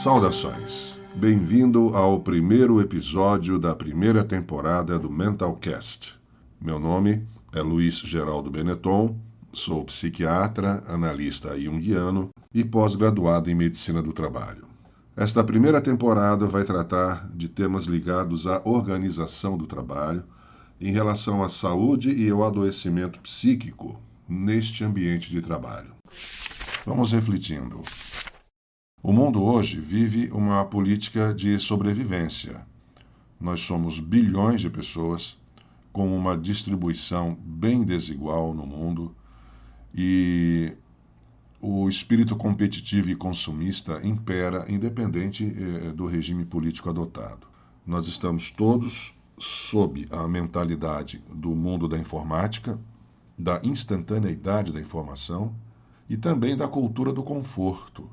Saudações! Bem-vindo ao primeiro episódio da primeira temporada do Mentalcast. Meu nome é Luiz Geraldo Benetton, sou psiquiatra, analista junguiano e pós-graduado em medicina do trabalho. Esta primeira temporada vai tratar de temas ligados à organização do trabalho em relação à saúde e ao adoecimento psíquico neste ambiente de trabalho. Vamos refletindo. O mundo hoje vive uma política de sobrevivência. Nós somos bilhões de pessoas com uma distribuição bem desigual no mundo e o espírito competitivo e consumista impera independente do regime político adotado. Nós estamos todos sob a mentalidade do mundo da informática, da instantaneidade da informação e também da cultura do conforto,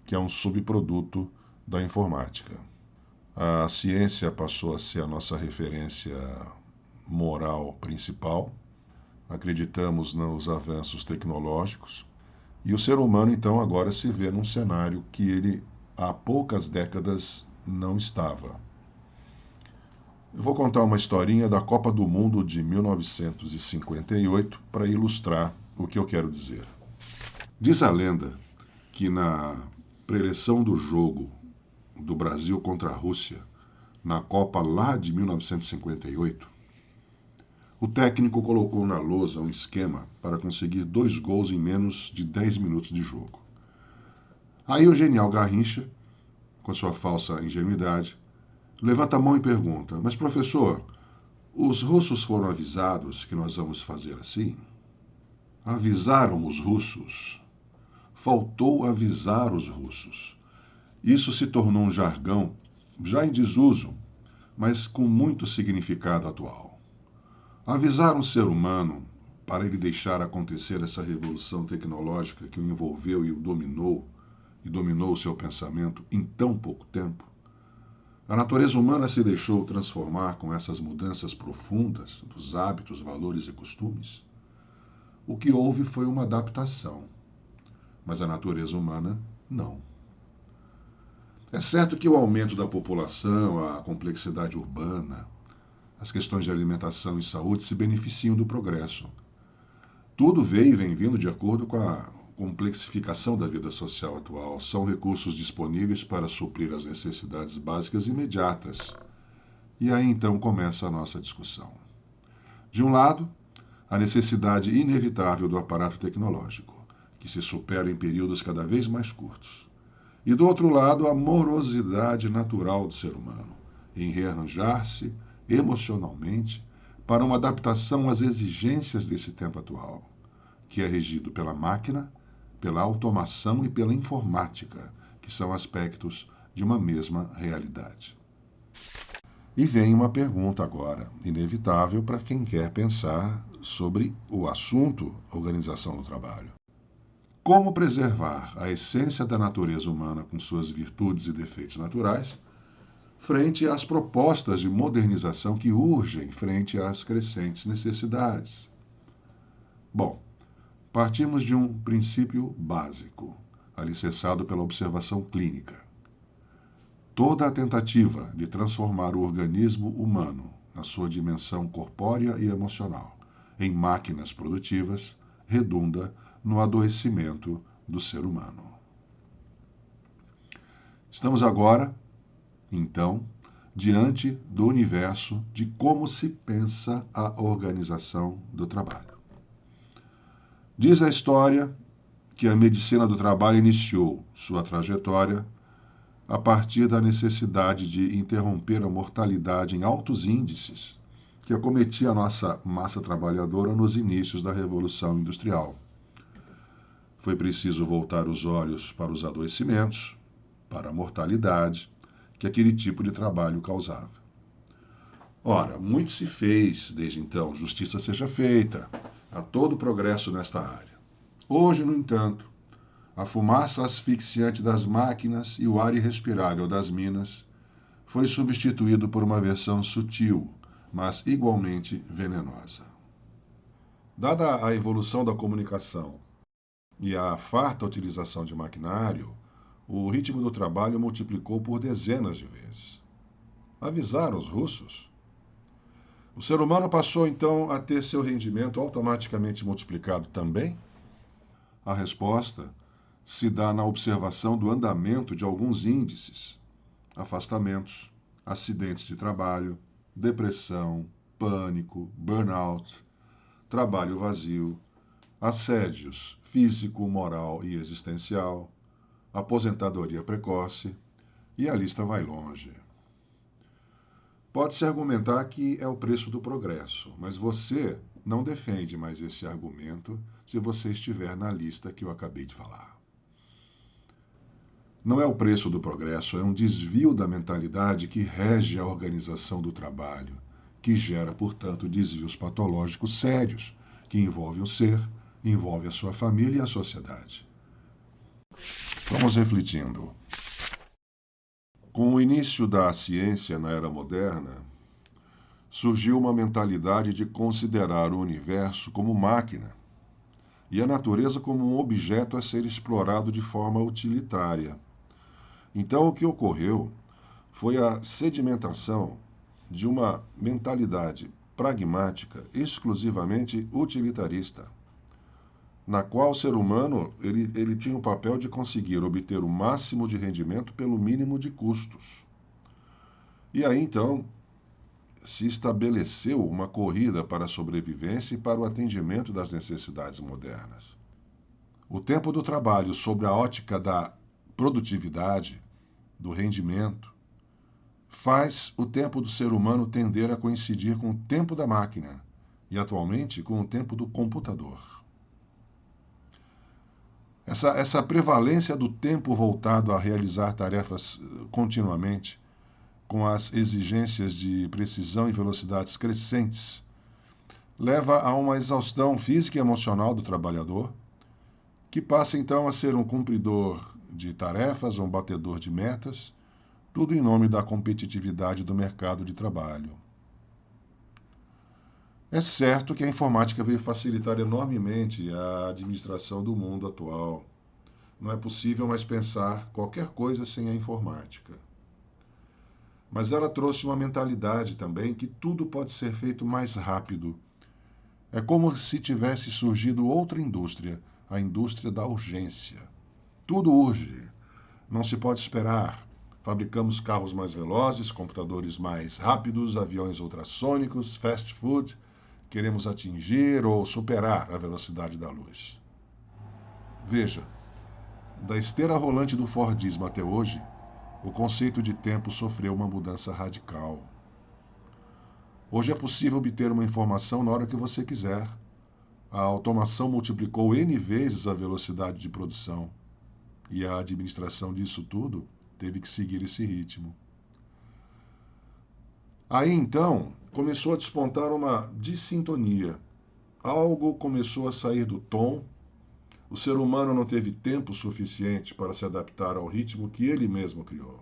que é um subproduto da informática. A ciência passou a ser a nossa referência moral principal, acreditamos nos avanços tecnológicos, e o ser humano, então, agora se vê num cenário que ele, há poucas décadas, não estava. Eu vou contar uma historinha da Copa do Mundo de 1958 para ilustrar o que eu quero dizer. Diz a lenda que na preleção do jogo do Brasil contra a Rússia, na Copa lá de 1958, o técnico colocou na lousa um esquema para conseguir 2 gols em menos de 10 minutos de jogo. Aí o genial Garrincha, com sua falsa ingenuidade, levanta a mão e pergunta: "Mas professor, os russos foram avisados que nós vamos fazer assim?" Avisaram os russos? Faltou avisar os russos. Isso se tornou um jargão, já em desuso, mas com muito significado atual. Avisar um ser humano para ele deixar acontecer essa revolução tecnológica que o envolveu e o dominou o seu pensamento em tão pouco tempo? A natureza humana se deixou transformar com essas mudanças profundas dos hábitos, valores e costumes? O que houve foi uma adaptação, mas a natureza humana não. É certo que o aumento da população, a complexidade urbana, as questões de alimentação e saúde se beneficiam do progresso. Tudo veio e vem vindo de acordo com a complexificação da vida social atual. São recursos disponíveis para suprir as necessidades básicas imediatas. E aí então começa a nossa discussão. De um lado, a necessidade inevitável do aparato tecnológico, que se supera em períodos cada vez mais curtos. E do outro lado, a morosidade natural do ser humano, em rearranjar-se emocionalmente para uma adaptação às exigências desse tempo atual, que é regido pela máquina, pela automação e pela informática, que são aspectos de uma mesma realidade. E vem uma pergunta agora, inevitável para quem quer pensar sobre o assunto organização do trabalho. Como preservar a essência da natureza humana com suas virtudes e defeitos naturais frente às propostas de modernização que urgem frente às crescentes necessidades? Bom, partimos de um princípio básico, alicerçado pela observação clínica. Toda a tentativa de transformar o organismo humano, na sua dimensão corpórea e emocional, em máquinas produtivas, redunda no adoecimento do ser humano. Estamos agora, então, diante do universo de como se pensa a organização do trabalho. Diz a história que a medicina do trabalho iniciou sua trajetória a partir da necessidade de interromper a mortalidade em altos índices que acometia a nossa massa trabalhadora nos inícios da Revolução Industrial. Foi preciso voltar os olhos para os adoecimentos, para a mortalidade que aquele tipo de trabalho causava. Ora, muito se fez desde então, justiça seja feita, há todo o progresso nesta área. Hoje, no entanto, a fumaça asfixiante das máquinas e o ar irrespirável das minas foi substituído por uma versão sutil, mas igualmente venenosa. Dada a evolução da comunicação e a farta utilização de maquinário, o ritmo do trabalho multiplicou por dezenas de vezes. Avisaram os russos? O ser humano passou então a ter seu rendimento automaticamente multiplicado também? A resposta se dá na observação do andamento de alguns índices: afastamentos, acidentes de trabalho, depressão, pânico, burnout, trabalho vazio, assédios físico, moral e existencial, aposentadoria precoce, e a lista vai longe. Pode-se argumentar que é o preço do progresso, mas você não defende mais esse argumento se você estiver na lista que eu acabei de falar. Não é o preço do progresso, é um desvio da mentalidade que rege a organização do trabalho, que gera, portanto, desvios patológicos sérios, que envolvem o ser, envolve a sua família e a sociedade. Vamos refletindo. Com o início da ciência na era moderna, surgiu uma mentalidade de considerar o universo como máquina e a natureza como um objeto a ser explorado de forma utilitária. Então, o que ocorreu foi a sedimentação de uma mentalidade pragmática exclusivamente utilitarista, na qual o ser humano ele tinha o papel de conseguir obter o máximo de rendimento pelo mínimo de custos. E aí, então, se estabeleceu uma corrida para a sobrevivência e para o atendimento das necessidades modernas. O tempo do trabalho, sob a ótica da produtividade, do rendimento, faz o tempo do ser humano tender a coincidir com o tempo da máquina e, atualmente, com o tempo do computador. Essa prevalência do tempo voltado a realizar tarefas continuamente, com as exigências de precisão e velocidades crescentes, leva a uma exaustão física e emocional do trabalhador, que passa então a ser um cumpridor de tarefas, um batedor de metas, tudo em nome da competitividade do mercado de trabalho. É certo que a informática veio facilitar enormemente a administração do mundo atual. Não é possível mais pensar qualquer coisa sem a informática. Mas ela trouxe uma mentalidade também que tudo pode ser feito mais rápido. É como se tivesse surgido outra indústria, a indústria da urgência. Tudo urge. Não se pode esperar. Fabricamos carros mais velozes, computadores mais rápidos, aviões ultrassônicos, fast food. Queremos atingir ou superar a velocidade da luz. Veja, da esteira rolante do Fordismo até hoje, o conceito de tempo sofreu uma mudança radical. Hoje é possível obter uma informação na hora que você quiser. A automação multiplicou N vezes a velocidade de produção. E a administração disso tudo teve que seguir esse ritmo. Aí então começou a despontar uma dissintonia. Algo começou a sair do tom. O ser humano não teve tempo suficiente para se adaptar ao ritmo que ele mesmo criou.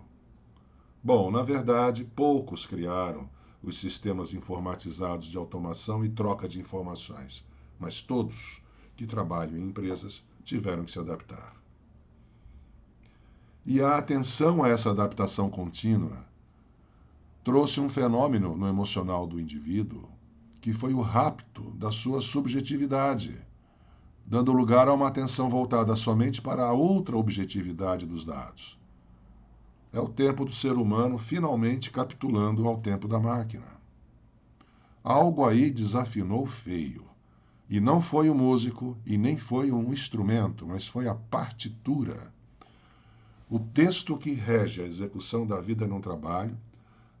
Bom, na verdade, poucos criaram os sistemas informatizados de automação e troca de informações, mas todos que trabalham em empresas tiveram que se adaptar. E a atenção a essa adaptação contínua trouxe um fenômeno no emocional do indivíduo que foi o rapto da sua subjetividade, dando lugar a uma atenção voltada somente para a outra objetividade dos dados. É o tempo do ser humano finalmente capitulando ao tempo da máquina. Algo aí desafinou feio. E não foi o músico e nem foi um instrumento, mas foi a partitura. O texto que rege a execução da vida no trabalho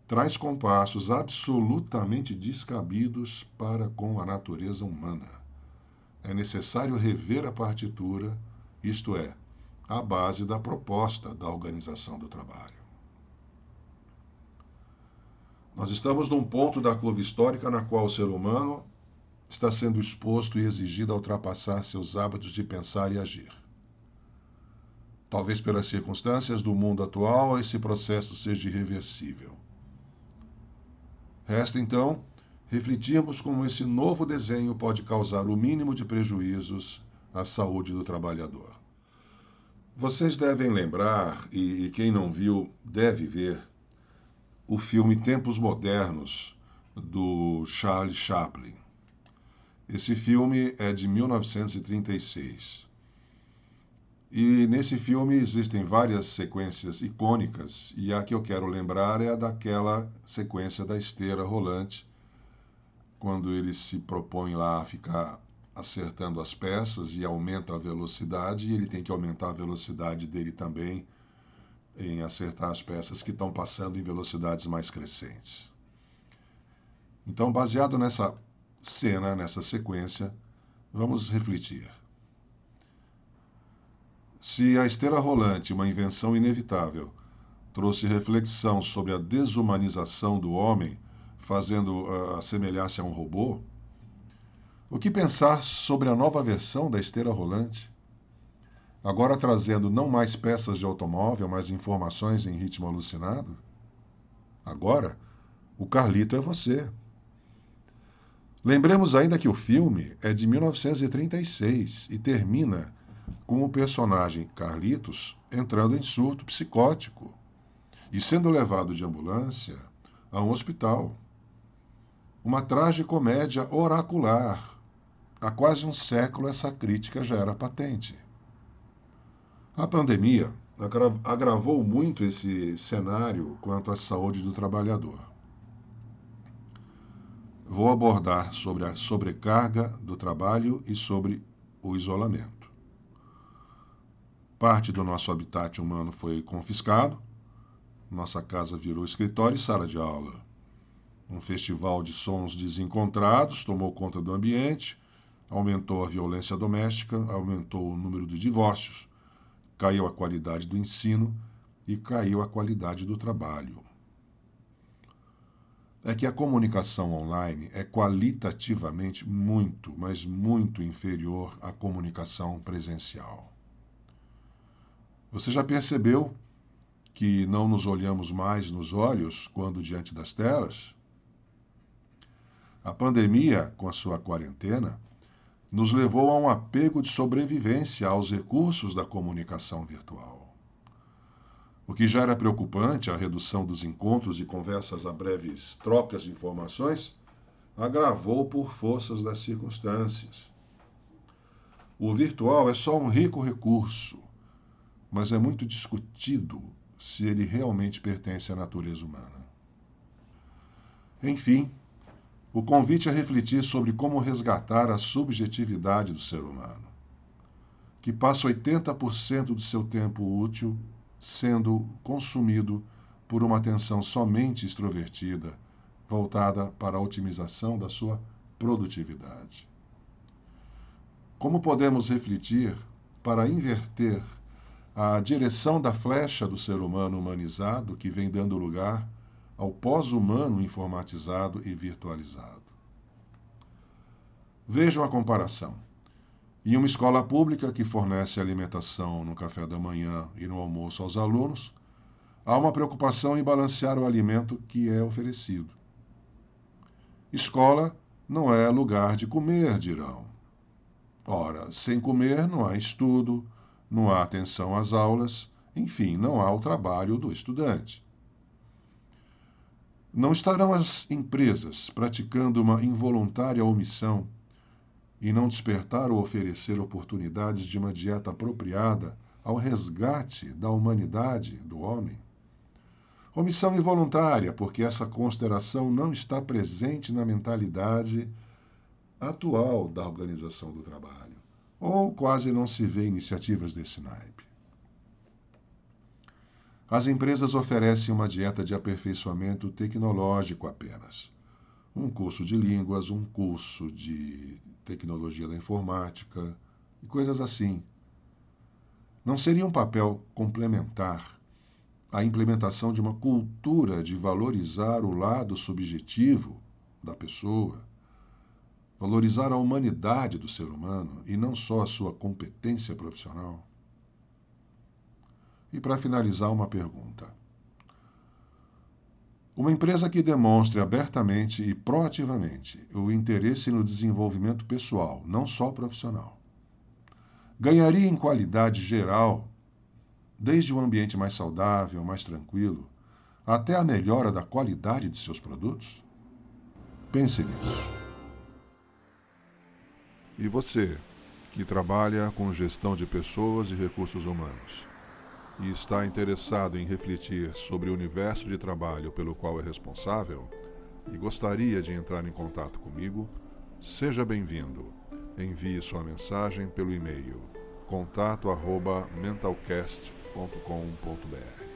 traz compassos absolutamente descabidos para com a natureza humana. É necessário rever a partitura, isto é, a base da proposta da organização do trabalho. Nós estamos num ponto da curva histórica na qual o ser humano está sendo exposto e exigido a ultrapassar seus hábitos de pensar e agir. Talvez pelas circunstâncias do mundo atual, esse processo seja irreversível. Resta, então, refletirmos como esse novo desenho pode causar o mínimo de prejuízos à saúde do trabalhador. Vocês devem lembrar, e quem não viu deve ver, o filme Tempos Modernos, do Charles Chaplin. Esse filme é de 1936. E nesse filme existem várias sequências icônicas, e a que eu quero lembrar é a daquela sequência da esteira rolante, quando ele se propõe lá a ficar acertando as peças e aumenta a velocidade, e ele tem que aumentar a velocidade dele também em acertar as peças que estão passando em velocidades mais crescentes. Então, baseado nessa cena, nessa sequência, vamos refletir. Se a esteira rolante, uma invenção inevitável, trouxe reflexão sobre a desumanização do homem, fazendo assemelhar-se a um robô, o que pensar sobre a nova versão da esteira rolante? Agora trazendo não mais peças de automóvel, mas informações em ritmo alucinado? Agora, o Carlito é você. Lembremos ainda que o filme é de 1936 e termina com o personagem Carlitos entrando em surto psicótico e sendo levado de ambulância a um hospital. Uma tragicomédia oracular. Há quase um século essa crítica já era patente. A pandemia agravou muito esse cenário quanto à saúde do trabalhador. Vou abordar sobre a sobrecarga do trabalho e sobre o isolamento. Parte do nosso habitat humano foi confiscado, nossa casa virou escritório e sala de aula. Um festival de sons desencontrados tomou conta do ambiente, aumentou a violência doméstica, aumentou o número de divórcios, caiu a qualidade do ensino e caiu a qualidade do trabalho. É que a comunicação online é qualitativamente muito, mas muito inferior à comunicação presencial. Você já percebeu que não nos olhamos mais nos olhos quando diante das telas? A pandemia, com a sua quarentena, nos levou a um apego de sobrevivência aos recursos da comunicação virtual. O que já era preocupante, a redução dos encontros e conversas a breves trocas de informações, agravou por forças das circunstâncias. O virtual é só um rico recurso, mas é muito discutido se ele realmente pertence à natureza humana. Enfim, o convite a refletir sobre como resgatar a subjetividade do ser humano, que passa 80% do seu tempo útil sendo consumido por uma atenção somente extrovertida, voltada para a otimização da sua produtividade. Como podemos refletir para inverter a direção da flecha do ser humano humanizado que vem dando lugar ao pós-humano informatizado e virtualizado? Vejam a comparação. Em uma escola pública que fornece alimentação no café da manhã e no almoço aos alunos, há uma preocupação em balancear o alimento que é oferecido. Escola não é lugar de comer, dirão. Ora, sem comer não há estudo, não há atenção às aulas, enfim, não há o trabalho do estudante. Não estarão as empresas praticando uma involuntária omissão e não despertar ou oferecer oportunidades de uma dieta apropriada ao resgate da humanidade do homem? Omissão involuntária, porque essa consideração não está presente na mentalidade atual da organização do trabalho, ou quase não se vê iniciativas desse naipe. As empresas oferecem uma dieta de aperfeiçoamento tecnológico apenas. Um curso de línguas, um curso de tecnologia da informática e coisas assim. Não seria um papel complementar a implementação de uma cultura de valorizar o lado subjetivo da pessoa, valorizar a humanidade do ser humano e não só a sua competência profissional? E para finalizar, uma pergunta. Uma empresa que demonstre abertamente e proativamente o interesse no desenvolvimento pessoal, não só profissional, ganharia em qualidade geral desde um ambiente mais saudável, mais tranquilo, até a melhora da qualidade de seus produtos? Pense nisso. E você, que trabalha com gestão de pessoas e recursos humanos, e está interessado em refletir sobre o universo de trabalho pelo qual é responsável, e gostaria de entrar em contato comigo, seja bem-vindo. Envie sua mensagem pelo e-mail contato@mentalcast.com.br.